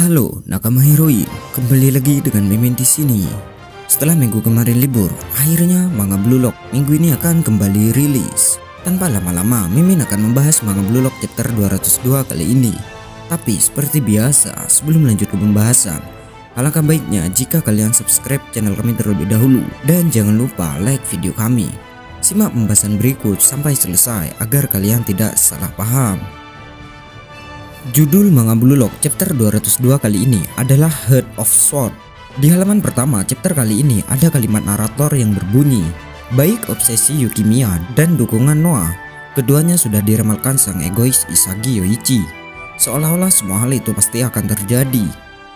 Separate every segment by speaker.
Speaker 1: Halo nakama heroin, kembali lagi dengan Mimin di sini. Setelah minggu kemarin libur, akhirnya manga Blue Lock minggu ini akan kembali rilis. Tanpa lama-lama, Mimin akan membahas manga Blue Lock chapter 202 kali ini. Tapi seperti biasa, sebelum lanjut ke pembahasan, alangkah baiknya jika kalian subscribe channel kami terlebih dahulu dan jangan lupa like video kami. Simak pembahasan berikut sampai selesai agar kalian tidak salah paham. Judul manga Blue Lock chapter 202 kali ini adalah Heart of Sword. Di halaman pertama chapter kali ini ada kalimat narator yang berbunyi, baik obsesi Yukimiya dan dukungan Noah, keduanya sudah diramalkan sang egois Isagi Yoichi. Seolah-olah semua hal itu pasti akan terjadi.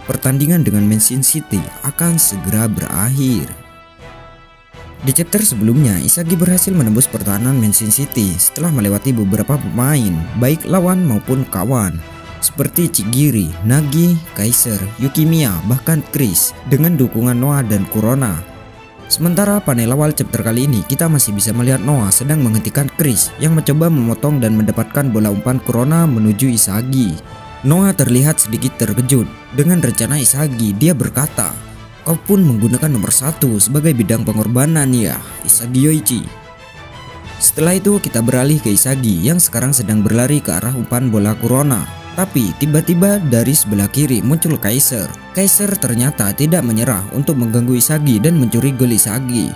Speaker 1: Pertandingan dengan Menshin City akan segera berakhir. Di chapter sebelumnya, Isagi berhasil menembus pertahanan Menshin City setelah melewati beberapa pemain, baik lawan maupun kawan, seperti Chigiri, Nagi, Kaiser, Yukimiya, bahkan Chris dengan dukungan Noah dan Kurona. Sementara panel awal chapter kali ini kita masih bisa melihat Noah sedang menghentikan Chris yang mencoba memotong dan mendapatkan bola umpan Kurona menuju Isagi. Noah terlihat sedikit terkejut dengan rencana Isagi. Dia berkata, "Kau pun menggunakan nomor 1 sebagai bidang pengorbanan ya, Isagi Yoichi." Setelah itu kita beralih ke Isagi yang sekarang sedang berlari ke arah umpan bola Kurona. Tapi tiba-tiba dari sebelah kiri muncul Kaiser. Kaiser ternyata tidak menyerah untuk mengganggu Isagi dan mencuri gol Isagi.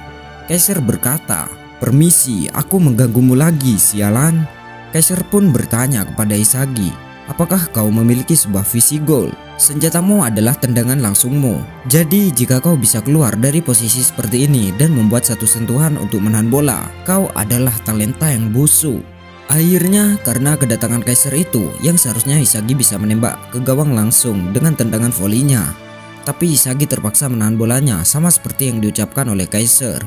Speaker 1: Kaiser berkata, "Permisi, aku mengganggumu lagi, sialan." Kaiser pun bertanya kepada Isagi, "Apakah kau memiliki sebuah visi gol? Senjatamu adalah tendangan langsungmu. Jadi jika kau bisa keluar dari posisi seperti ini dan membuat satu sentuhan untuk menahan bola, kau adalah talenta yang busuk." Akhirnya karena kedatangan Kaiser itu yang seharusnya Isagi bisa menembak ke gawang langsung dengan tendangan volinya. Tapi Isagi terpaksa menahan bolanya sama seperti yang diucapkan oleh Kaiser.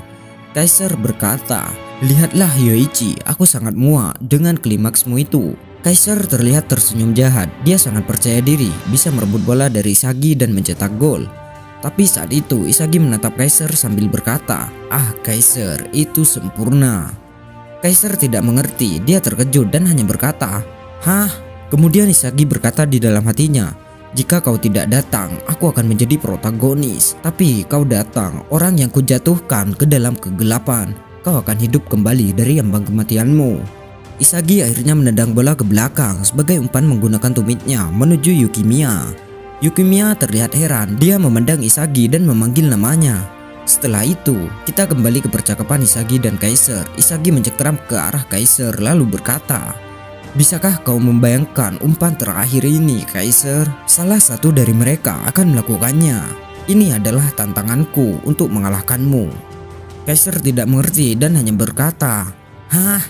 Speaker 1: Kaiser berkata, "Lihatlah Yoichi, aku sangat muak dengan klimaksmu itu." Kaiser terlihat tersenyum jahat. Dia sangat percaya diri bisa merebut bola dari Isagi dan mencetak gol. Tapi saat itu Isagi menatap Kaiser sambil berkata, "Ah Kaiser, itu sempurna." Kaiser tidak mengerti, dia terkejut dan hanya berkata, "Hah?" Kemudian Isagi berkata di dalam hatinya, "Jika kau tidak datang, aku akan menjadi protagonis. Tapi kau datang, orang yang kujatuhkan ke dalam kegelapan. Kau akan hidup kembali dari ambang kematianmu." Isagi akhirnya menendang bola ke belakang sebagai umpan menggunakan tumitnya menuju Yukimiya. Yukimiya terlihat heran, dia memandang Isagi dan memanggil namanya. Setelah itu, kita kembali ke percakapan Isagi dan Kaiser. Isagi mencekram ke arah Kaiser lalu berkata, "Bisakah kau membayangkan umpan terakhir ini, Kaiser? Salah satu dari mereka akan melakukannya. Ini adalah tantanganku untuk mengalahkanmu." Kaiser tidak mengerti dan hanya berkata, "Hah?"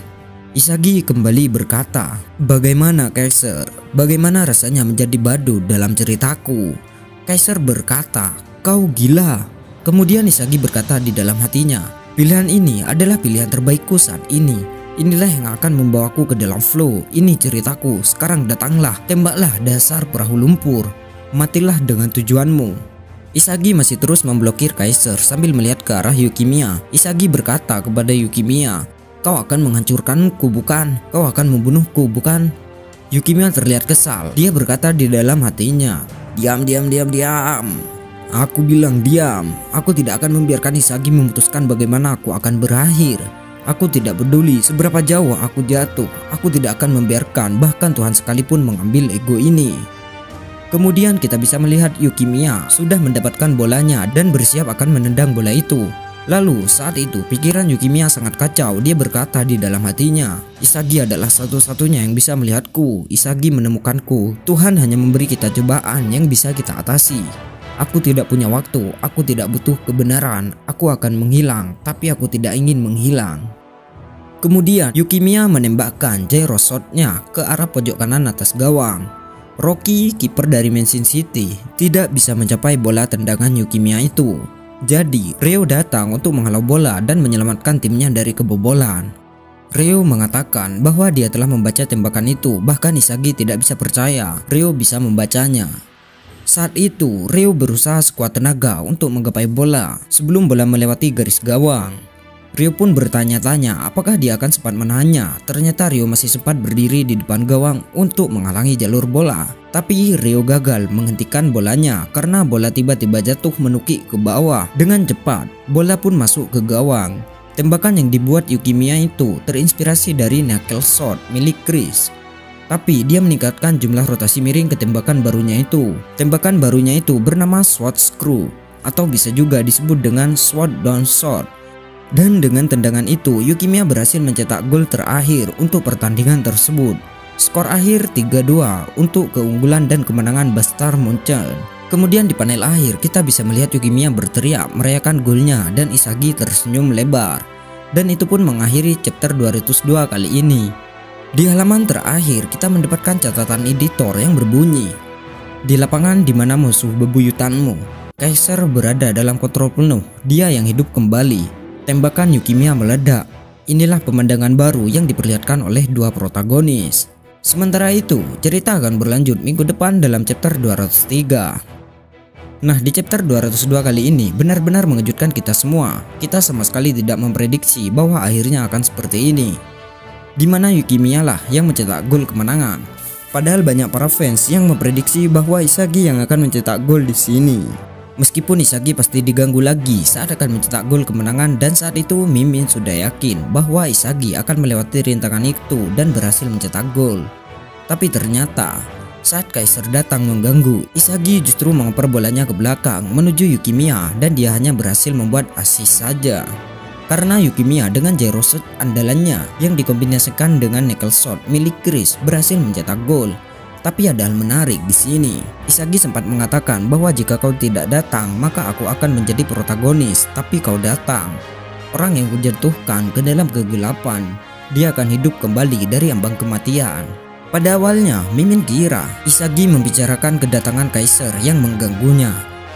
Speaker 1: Isagi kembali berkata, "Bagaimana Kaiser? Bagaimana rasanya menjadi badut dalam ceritaku?" Kaiser berkata, "Kau gila." Kemudian Isagi berkata di dalam hatinya, "Pilihan ini adalah pilihan terbaikku saat ini. Inilah yang akan membawaku ke dalam flow. Ini ceritaku. Sekarang datanglah, tembaklah dasar perahu lumpur. Matilah dengan tujuanmu." Isagi masih terus memblokir Kaiser sambil melihat ke arah Yukimiya. Isagi berkata kepada Yukimiya, "Kau akan menghancurkanku bukan? Kau akan membunuhku bukan?" Yukimiya terlihat kesal. Dia berkata di dalam hatinya, "Diam. Aku bilang diam. Aku tidak akan membiarkan Isagi memutuskan bagaimana aku akan berakhir. Aku tidak peduli seberapa jauh aku jatuh. Aku tidak akan membiarkan bahkan Tuhan sekalipun mengambil ego ini." Kemudian kita bisa melihat Yukimiya sudah mendapatkan bolanya dan bersiap akan menendang bola itu. Lalu saat itu pikiran Yukimiya sangat kacau. Dia berkata di dalam hatinya, "Isagi adalah satu-satunya yang bisa melihatku. Isagi menemukanku. Tuhan hanya memberi kita cobaan yang bisa kita atasi. Aku tidak punya waktu, aku tidak butuh kebenaran. Aku akan menghilang, tapi aku tidak ingin menghilang." Kemudian Yukimiya menembakkan gyro shot-nya ke arah pojok kanan atas gawang. Rocky, kiper dari Menshin City, tidak bisa mencapai bola tendangan Yukimiya itu. Jadi Ryo datang untuk menghalau bola dan menyelamatkan timnya dari kebobolan. Ryo mengatakan bahwa dia telah membaca tembakan itu, bahkan Isagi tidak bisa percaya Ryo bisa membacanya. Saat itu Ryo berusaha sekuat tenaga untuk menggapai bola sebelum bola melewati garis gawang. Ryo pun bertanya-tanya apakah dia akan sempat menahannya. Ternyata Ryo masih sempat berdiri di depan gawang untuk menghalangi jalur bola. Tapi Ryo gagal menghentikan bolanya karena bola tiba-tiba jatuh menukik ke bawah dengan cepat. Bola pun masuk ke gawang. Tembakan yang dibuat Yukimiya itu terinspirasi dari knuckle shot milik Chris. Tapi dia meningkatkan jumlah rotasi miring ke tembakan barunya itu. Tembakan barunya itu bernama Sword Screw atau bisa juga disebut dengan Sword Down Shot. Dan dengan tendangan itu Yukimiya berhasil mencetak gol terakhir untuk pertandingan tersebut. Skor akhir 3-2 untuk keunggulan dan kemenangan Bastar Munchen. Kemudian di panel akhir kita bisa melihat Yukimiya berteriak merayakan golnya dan Isagi tersenyum lebar. Dan itu pun mengakhiri chapter 202 kali ini. Di halaman terakhir kita mendapatkan catatan editor yang berbunyi, di lapangan di mana musuh bebuyutanmu, Kaiser berada dalam kontrol penuh, dia yang hidup kembali. Tembakan Yukimiya meledak. Inilah pemandangan baru yang diperlihatkan oleh dua protagonis. Sementara itu, cerita akan berlanjut minggu depan dalam chapter 203. Nah, di chapter 202 kali ini benar-benar mengejutkan kita semua. Kita sama sekali tidak memprediksi bahwa akhirnya akan seperti ini, dimana Yukimiya lah yang mencetak gol kemenangan. Padahal banyak para fans yang memprediksi bahwa Isagi yang akan mencetak gol di sini. Meskipun Isagi pasti diganggu lagi saat akan mencetak gol kemenangan, dan saat itu Mimin sudah yakin bahwa Isagi akan melewati rintangan itu dan berhasil mencetak gol. Tapi ternyata saat Kaiser datang mengganggu, Isagi justru mengoper bolanya ke belakang menuju Yukimiya dan dia hanya berhasil membuat assist saja. Karena Yukimiya dengan gyro shot andalannya yang dikombinasikan dengan knuckle shot milik Chris berhasil mencetak gol. Tapi ada hal menarik di sini. Isagi sempat mengatakan bahwa jika kau tidak datang maka aku akan menjadi protagonis, tapi kau datang. Orang yang kujatuhkan ke dalam kegelapan, dia akan hidup kembali dari ambang kematian. Pada awalnya Mimin kira Isagi membicarakan kedatangan Kaiser yang mengganggunya.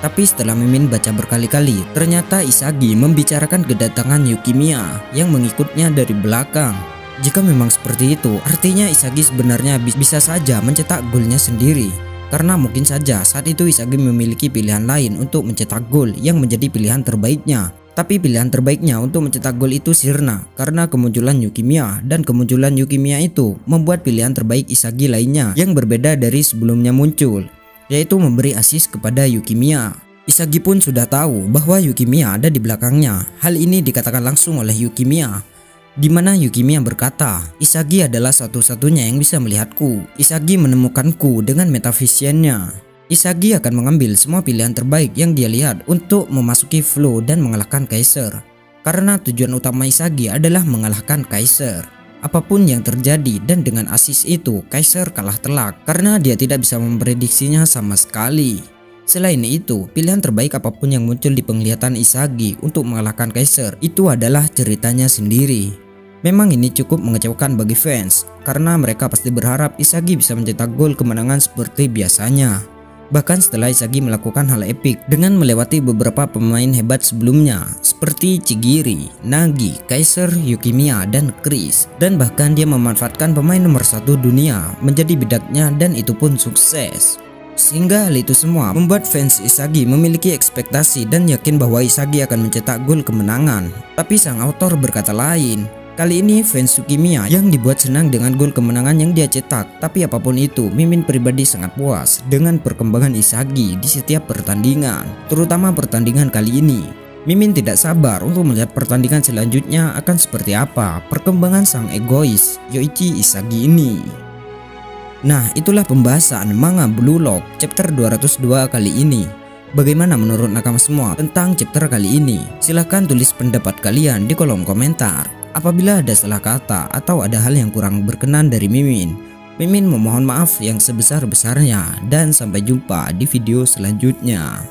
Speaker 1: Tapi setelah Mimin baca berkali-kali, ternyata Isagi membicarakan kedatangan Yukimiya yang mengikutnya dari belakang. Jika memang seperti itu, artinya Isagi sebenarnya bisa saja mencetak golnya sendiri. Karena mungkin saja saat itu Isagi memiliki pilihan lain untuk mencetak gol yang menjadi pilihan terbaiknya. Tapi pilihan terbaiknya untuk mencetak gol itu sirna karena kemunculan Yukimiya, dan kemunculan Yukimiya itu membuat pilihan terbaik Isagi lainnya yang berbeda dari sebelumnya muncul, yaitu memberi assist kepada Yukimiya. Isagi pun sudah tahu bahwa Yukimiya ada di belakangnya. Hal ini dikatakan langsung oleh Yukimiya, di mana Yukimiya berkata, Isagi adalah satu-satunya yang bisa melihatku. Isagi menemukanku dengan metavisiannya. Isagi akan mengambil semua pilihan terbaik yang dia lihat untuk memasuki flow dan mengalahkan Kaiser. Karena tujuan utama Isagi adalah mengalahkan Kaiser apapun yang terjadi, dan dengan assist itu Kaiser kalah telak karena dia tidak bisa memprediksinya sama sekali. Selain itu, pilihan terbaik apapun yang muncul di penglihatan Isagi untuk mengalahkan Kaiser itu adalah ceritanya sendiri. Memang ini cukup mengecewakan bagi fans karena mereka pasti berharap Isagi bisa mencetak gol kemenangan seperti biasanya. Bahkan setelah Isagi melakukan hal epik dengan melewati beberapa pemain hebat sebelumnya seperti Chigiri, Nagi, Kaiser, Yukimiya, dan Chris. Dan bahkan dia memanfaatkan pemain nomor 1 dunia menjadi bidaknya, dan itu pun sukses. Sehingga hal itu semua membuat fans Isagi memiliki ekspektasi dan yakin bahwa Isagi akan mencetak gol kemenangan. Tapi sang autor berkata lain. Kali ini fans Yukimiya yang dibuat senang dengan gol kemenangan yang dia cetak. Tapi apapun itu, Mimin pribadi sangat puas dengan perkembangan Isagi di setiap pertandingan, terutama pertandingan kali ini. Mimin tidak sabar untuk melihat pertandingan selanjutnya akan seperti apa perkembangan sang egois Yoichi Isagi ini. Nah, itulah pembahasan manga Blue Lock chapter 202 kali ini. Bagaimana menurut nakama semua tentang chapter kali ini? Silahkan tulis pendapat kalian di kolom komentar. Apabila ada salah kata atau ada hal yang kurang berkenan dari Mimin, Mimin memohon maaf yang sebesar-besarnya, dan sampai jumpa di video selanjutnya.